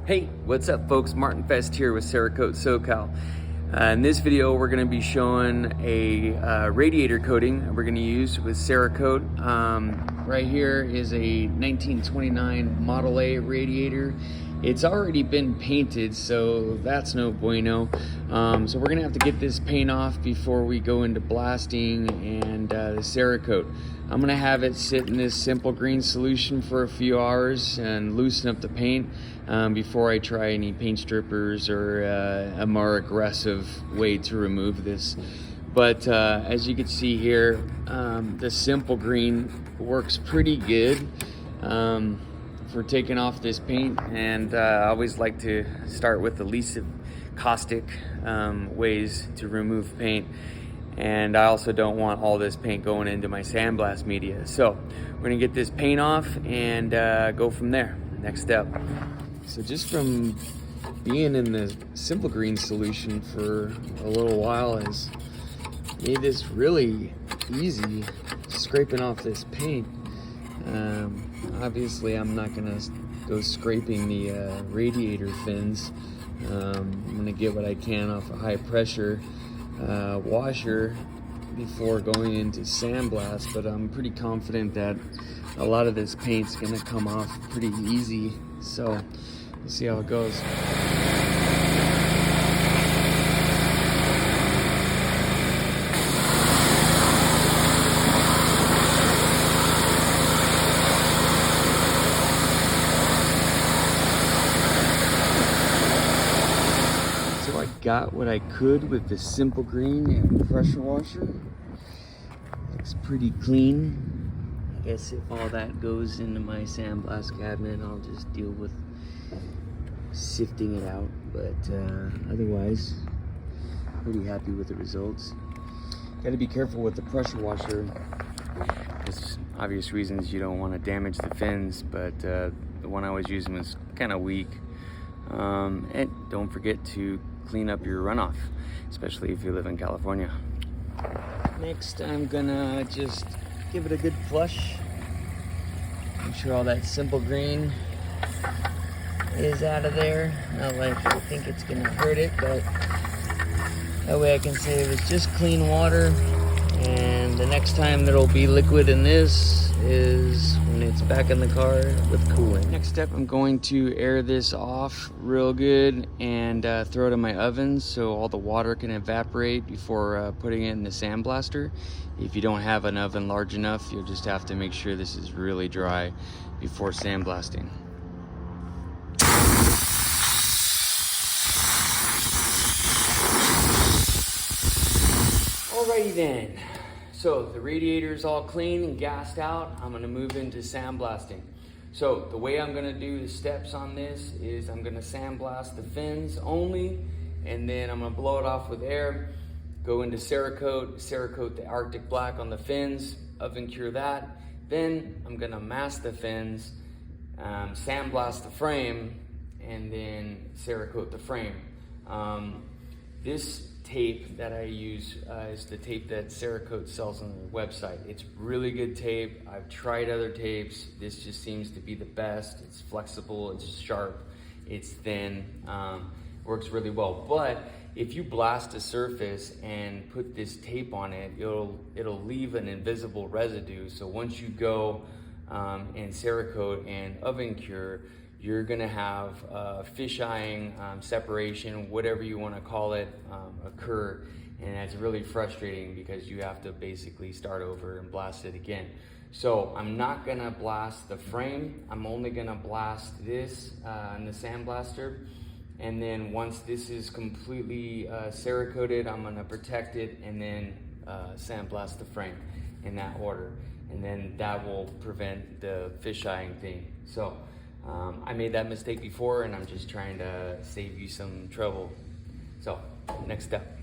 Hey, what's up folks? Martin Fest here with Cerakote SoCal. In this video we're going to be showing a radiator coating we're going to use with Cerakote. Right here is a 1929 Model A radiator. It's already been painted, so that's no bueno. So we're going to have to get this paint off before we go into blasting and the Cerakote. I'm going to have it sit in this simple green solution for a few hours and loosen up the paint before I try any paint strippers or a more aggressive way to remove this. But as you can see here, the simple green works pretty good for taking off this paint, and I always like to start with the least caustic ways to remove paint. And I also don't want all this paint going into my sandblast media. So we're gonna get this paint off and go from there. Next step. So just from being in the simple green solution for a little while has made this really easy scraping off this paint. Obviously I'm not gonna go scraping the radiator fins. I'm gonna get what I can off a high pressure washer before going into sandblast, but I'm pretty confident that a lot of this paint's gonna come off pretty easy. So let's see how it goes. Got what I could with the simple green and pressure washer. Looks pretty clean. I guess if all that goes into my sandblast cabinet, I'll just deal with sifting it out. But otherwise, pretty happy with the results. Got to be careful with the pressure washer. There's obvious reasons you don't want to damage the fins, but the one I was using was kind of weak. And don't forget to clean up your runoff, especially if you live in California. Next, I'm gonna just give it a good flush. Make sure all that simple green is out of there. Not like I think it's gonna hurt it, but that way I can say it was just clean water. And the next time there'll be liquid in this is when it's back in the car with cooling. Next step, I'm going to air this off real good and throw it in my oven so all the water can evaporate before putting it in the sandblaster. If you don't have an oven large enough, you'll just have to make sure this is really dry before sandblasting. Alrighty then. So the radiator is all clean and gassed out. I'm gonna move into sandblasting. So the way I'm gonna do the steps on this is I'm gonna sandblast the fins only, and then I'm gonna blow it off with air, go into Cerakote the Arctic Black on the fins, oven cure that. Then I'm gonna mask the fins, sandblast the frame, and then Cerakote the frame. This tape that I use is the tape that Cerakote sells on their website. It's really good tape. I've tried other tapes. This just seems to be the best. It's flexible, it's sharp, it's thin, works really well. But if you blast a surface and put this tape on it, it'll leave an invisible residue. So once you go and Cerakote and oven cure, you're gonna have fish-eyeing, separation, whatever you wanna call it, occur. And that's really frustrating because you have to basically start over and blast it again. So I'm not gonna blast the frame. I'm only gonna blast this in the sandblaster. And then once this is completely Cerakoted, I'm gonna protect it and then sandblast the frame in that order. And then that will prevent the fish-eyeing thing. So I made that mistake before, and I'm just trying to save you some trouble. So, next step.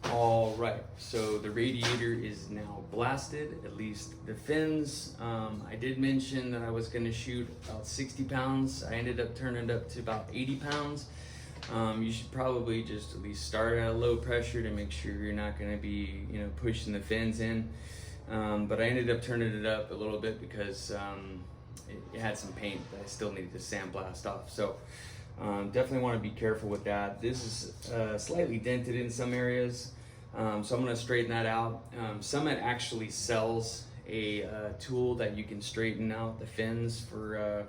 All right, so the radiator is now blasted, at least the fins. I did mention that I was gonna shoot about 60 pounds. I ended up turning it up to about 80 pounds. You should probably just at least start at a low pressure to make sure you're not gonna be, pushing the fins in. But I ended up turning it up a little bit because it had some paint that I still needed to sandblast off. So definitely want to be careful with that. This is slightly dented in some areas, so I'm going to straighten that out. Summit actually sells a tool that you can straighten out the fins for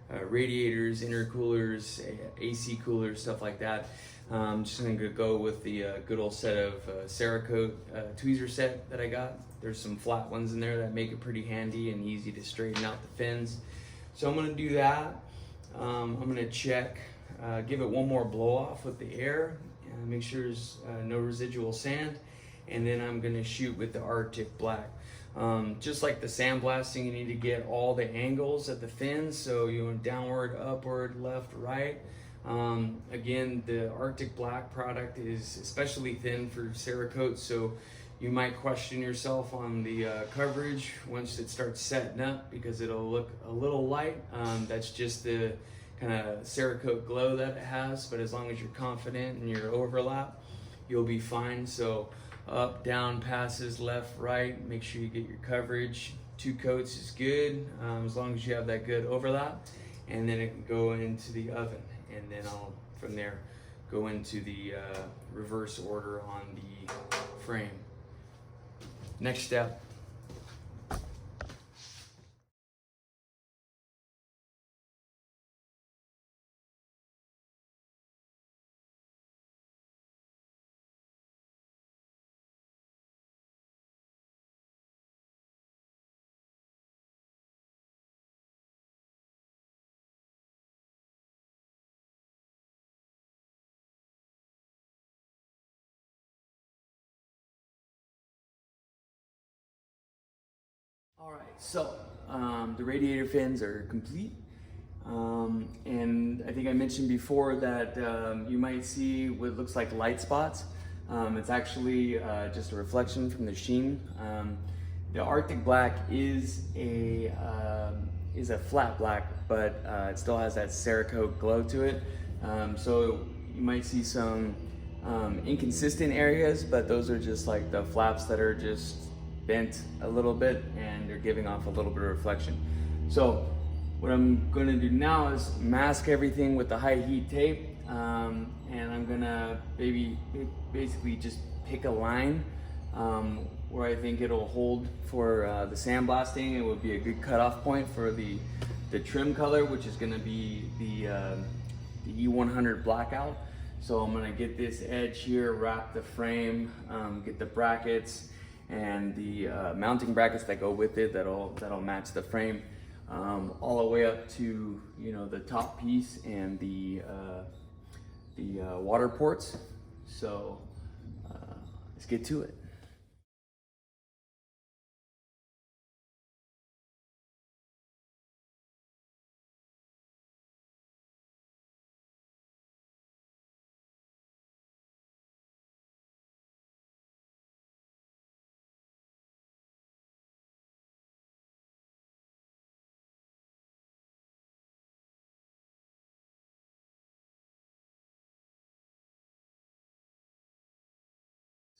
radiators, intercoolers, AC coolers, stuff like that. I'm just going to go with the good old set of Cerakote tweezer set that I got. There's some flat ones in there that make it pretty handy and easy to straighten out the fins. So I'm going to do that. I'm going to check, give it one more blow off with the air, make sure there's no residual sand, and then I'm going to shoot with the Arctic Black. Just like the sandblasting, you need to get all the angles at the fins, so you want downward, upward, left, right. Again, the Arctic Black product is especially thin for Cerakote, so you might question yourself on the coverage once it starts setting up because it'll look a little light. That's just the kind of Cerakote glow that it has, but as long as you're confident in your overlap, you'll be fine. So up, down, passes, left, right, make sure you get your coverage. 2 coats is good, as long as you have that good overlap, and then it can go into the oven, and then I'll from there go into the reverse order on the frame. Next step. All right, so the radiator fins are complete. And I think I mentioned before that you might see what looks like light spots. It's actually just a reflection from the sheen. The Arctic Black is a flat black, but it still has that Cerakote glow to it. So you might see some inconsistent areas, but those are just like the flaps that are just bent a little bit and they're giving off a little bit of reflection. So what I'm going to do now is mask everything with the high heat tape, and I'm going to basically just pick a line where I think it'll hold for the sandblasting. It will be a good cutoff point for the trim color, which is going to be the E100 Blackout. So I'm going to get this edge here, wrap the frame, get the brackets and the mounting brackets that go with it that'll match the frame, all the way up to the top piece and the water ports. So let's get to it.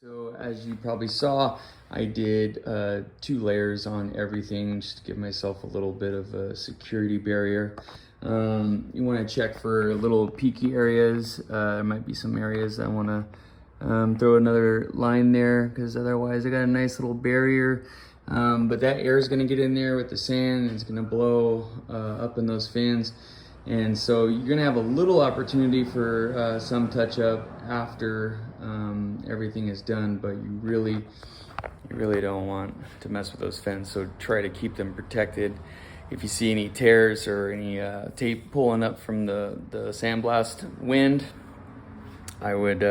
So as you probably saw, I did 2 layers on everything just to give myself a little bit of a security barrier. You want to check for little peaky areas. There might be some areas I want to throw another line there, because otherwise I got a nice little barrier. But that air is going to get in there with the sand and it's going to blow up in those fins. And so you're going to have a little opportunity for some touch up after everything is done, but you really don't want to mess with those fins. So try to keep them protected. If you see any tears or any tape pulling up from the sandblast wind, I would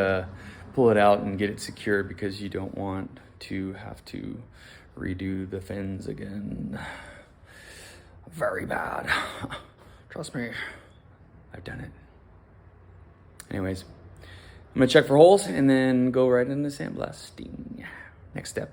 pull it out and get it secured, because you don't want to have to redo the fins again. Very bad. Trust me, I've done it. Anyways, I'm gonna check for holes and then go right into sandblasting. Next step.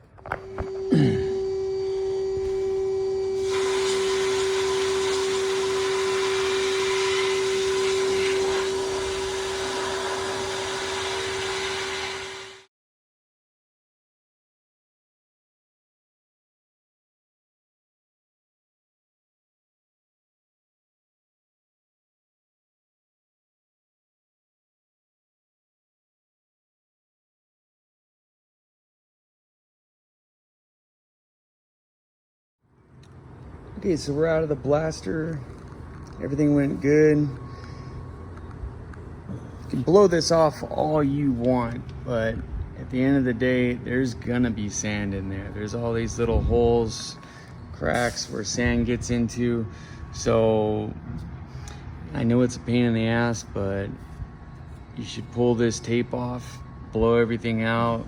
Okay, so we're out of the blaster. Everything went good. You can blow this off all you want, but at the end of the day, there's gonna be sand in there. There's all these little holes, cracks where sand gets into. So I know it's a pain in the ass, but you should pull this tape off, blow everything out,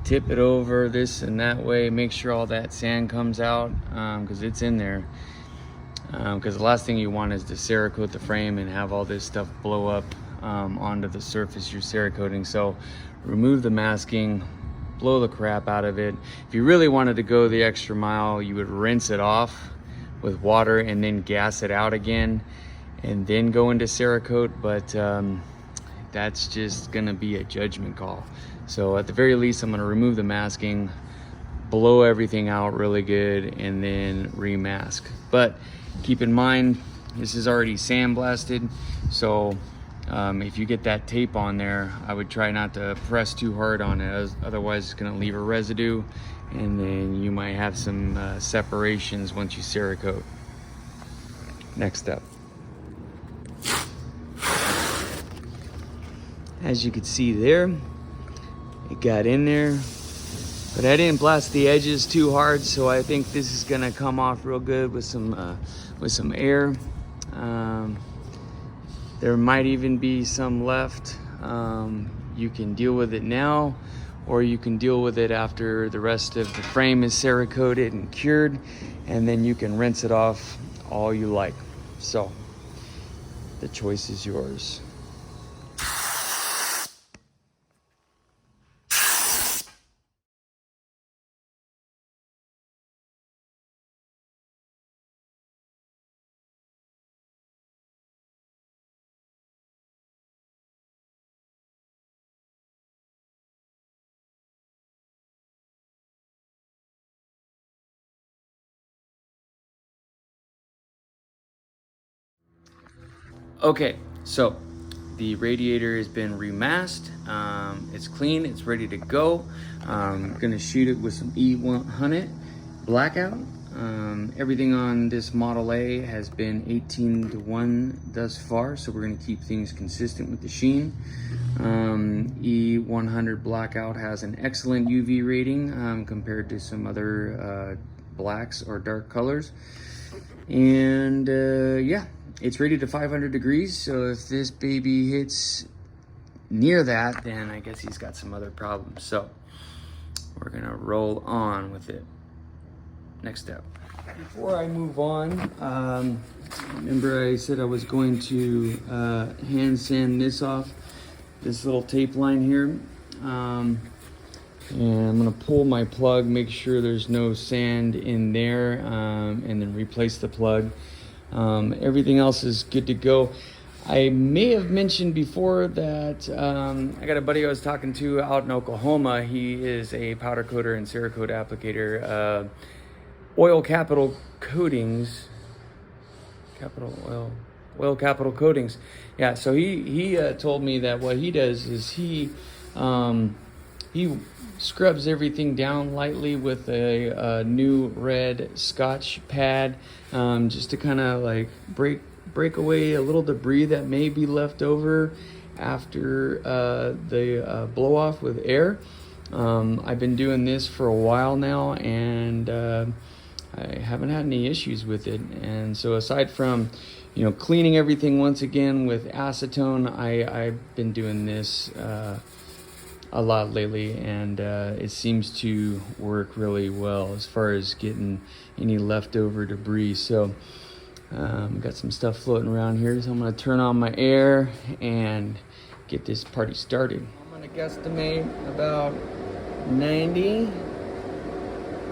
tip it over this and that way, make sure all that sand comes out, because it's in there. Because the last thing you want is to Cerakote the frame and have all this stuff blow up onto the surface you're Cerakoting. So remove the masking, blow the crap out of it. If you really wanted to go the extra mile, you would rinse it off with water and then gas it out again and then go into Cerakote, but that's just gonna be a judgment call. So at the very least, I'm gonna remove the masking, blow everything out really good, and then remask. But keep in mind, this is already sandblasted, so if you get that tape on there, I would try not to press too hard on it, otherwise it's gonna leave a residue, and then you might have some separations once you Cerakote. Next step. As you can see there, it got in there, but I didn't blast the edges too hard, so I think this is gonna come off real good with some air. There might even be some left. You can deal with it now, or you can deal with it after the rest of the frame is Cerakoted and cured, and then you can rinse it off all you like. So the choice is yours. Okay, so the radiator has been remasked. It's clean, it's ready to go. I'm gonna shoot it with some E100 Blackout. Everything on this Model A has been 18:1 thus far, so we're gonna keep things consistent with the sheen. E100 Blackout has an excellent UV rating compared to some other blacks or dark colors. And yeah, it's rated to 500 degrees, so if this baby hits near that, then I guess he's got some other problems. So we're gonna roll on with it. Next step. Before I move on, remember I said I was going to hand sand this off, this little tape line here. And I'm gonna pull my plug, make sure there's no sand in there, and then replace the plug. Everything else is good to go. I may have mentioned before that I got a buddy I was talking to out in Oklahoma. He is a powder coater and Cerakote applicator. Oil Capital Coatings, Oil Capital Coatings. Yeah, so he told me that what he does is he scrubs everything down lightly with a new red Scotch pad, just to kind of like break away a little debris that may be left over after the blow off with air. I've been doing this for a while now, and I haven't had any issues with it. And so aside from, you know, cleaning everything once again with acetone, I've been doing this a lot lately, and it seems to work really well as far as getting any leftover debris. So got some stuff floating around here, so I'm going to turn on my air and get this party started. I'm gonna guesstimate about 90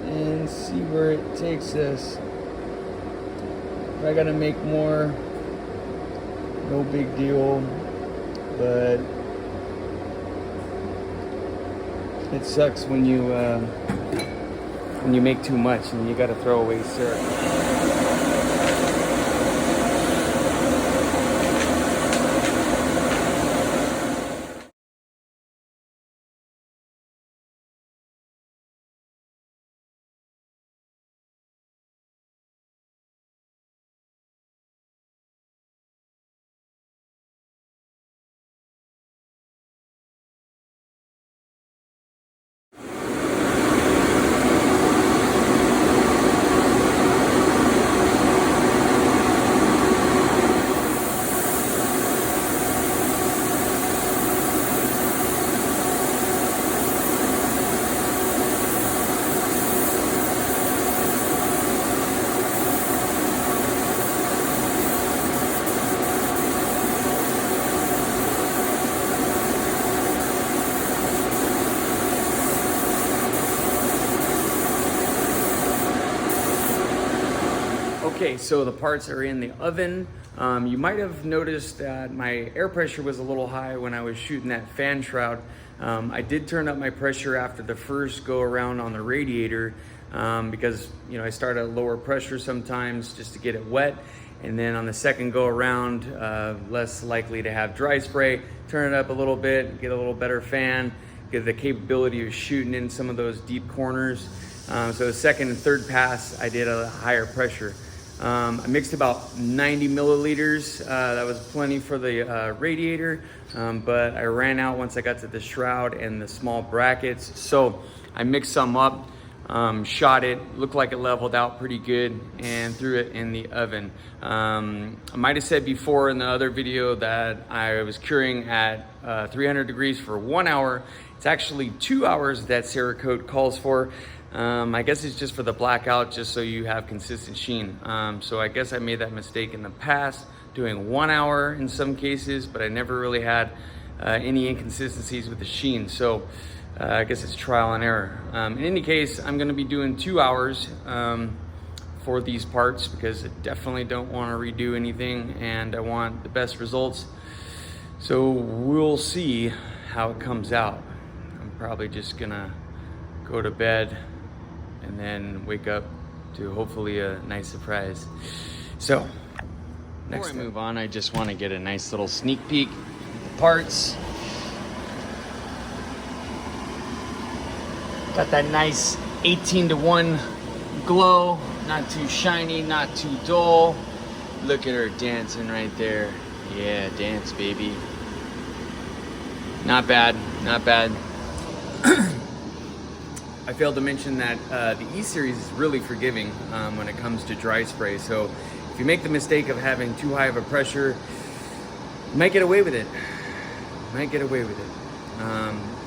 and see where it takes us. If I gotta make more, no big deal, but it sucks when you make too much and you gotta throw away syrup. Okay, so the parts are in the oven. You might have noticed that my air pressure was a little high when I was shooting that fan shroud. I did turn up my pressure after the first go around on the radiator because I start at lower pressure sometimes just to get it wet. And then on the second go around, less likely to have dry spray. Turn it up a little bit, get a little better fan, get the capability of shooting in some of those deep corners. So the second and third pass, I did a higher pressure. I mixed about 90 milliliters. That was plenty for the radiator, but I ran out once I got to the shroud and the small brackets. So I mixed some up, shot it, looked like it leveled out pretty good, and threw it in the oven. I might have said before in the other video that I was curing at 300 degrees for 1 hour. It's actually 2 hours that Cerakote calls for. I guess it's just for the blackout, just so you have consistent sheen. So I guess I made that mistake in the past, doing 1 hour in some cases, but I never really had any inconsistencies with the sheen. So I guess it's trial and error. In any case, I'm gonna be doing 2 hours for these parts because I definitely don't wanna redo anything and I want the best results. So we'll see how it comes out. I'm probably just gonna go to bed and then wake up to hopefully a nice surprise. So, next before I move on, I just want to get a nice little sneak peek at the parts. Got that nice 18:1 glow, not too shiny, not too dull. Look at her dancing right there. Yeah, dance, baby. Not bad, not bad. I failed to mention that the E-Series is really forgiving when it comes to dry spray. So if you make the mistake of having too high of a pressure, you might get away with it.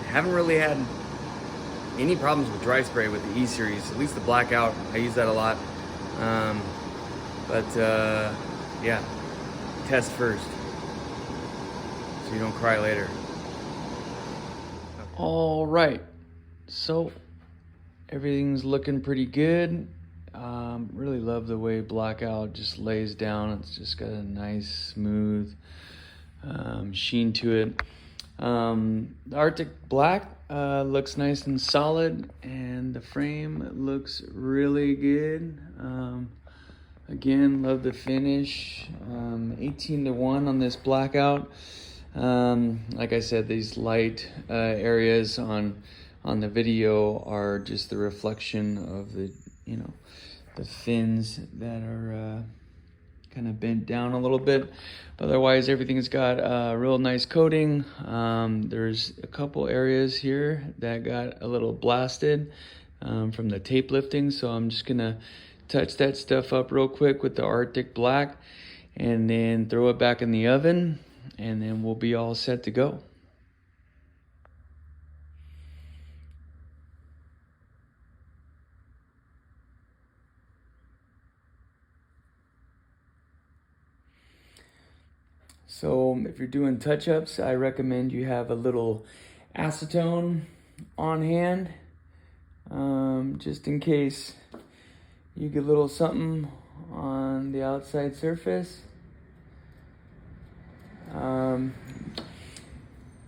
Haven't really had any problems with dry spray with the E-Series, at least the Blackout. I use that a lot. Yeah, test first so you don't cry later. All right, so everything's looking pretty good. Really love the way Blackout just lays down. It's just got a nice smooth sheen to it. The Arctic Black looks nice and solid, and the frame looks really good. Again, love the finish. 18:1 on this Blackout. Like I said, these light areas on the video are just the reflection of the the fins that are kind of bent down a little bit, but otherwise everything's got a real nice coating. There's a couple areas here that got a little blasted from the tape lifting, so I'm just gonna touch that stuff up real quick with the Arctic Black and then throw it back in the oven, and then we'll be all set to go. So if you're doing touch-ups, I recommend you have a little acetone on hand, just in case you get a little something on the outside surface.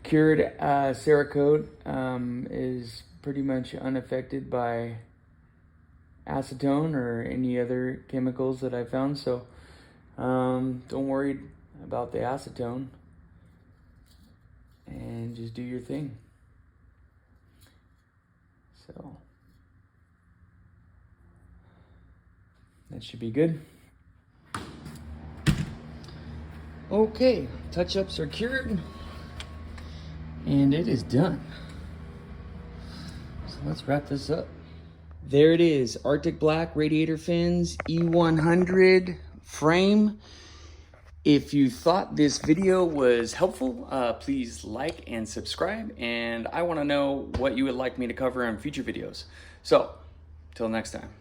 Cured Cerakote is pretty much unaffected by acetone or any other chemicals that I found, so don't worry about the acetone and just do your thing. So that should be good. Okay, touch-ups are cured and it is done. So let's wrap this up. There it is, Arctic Black Radiator Fins E100 frame. If you thought this video was helpful, please like and subscribe, and I want to know what you would like me to cover in future videos. So, till next time.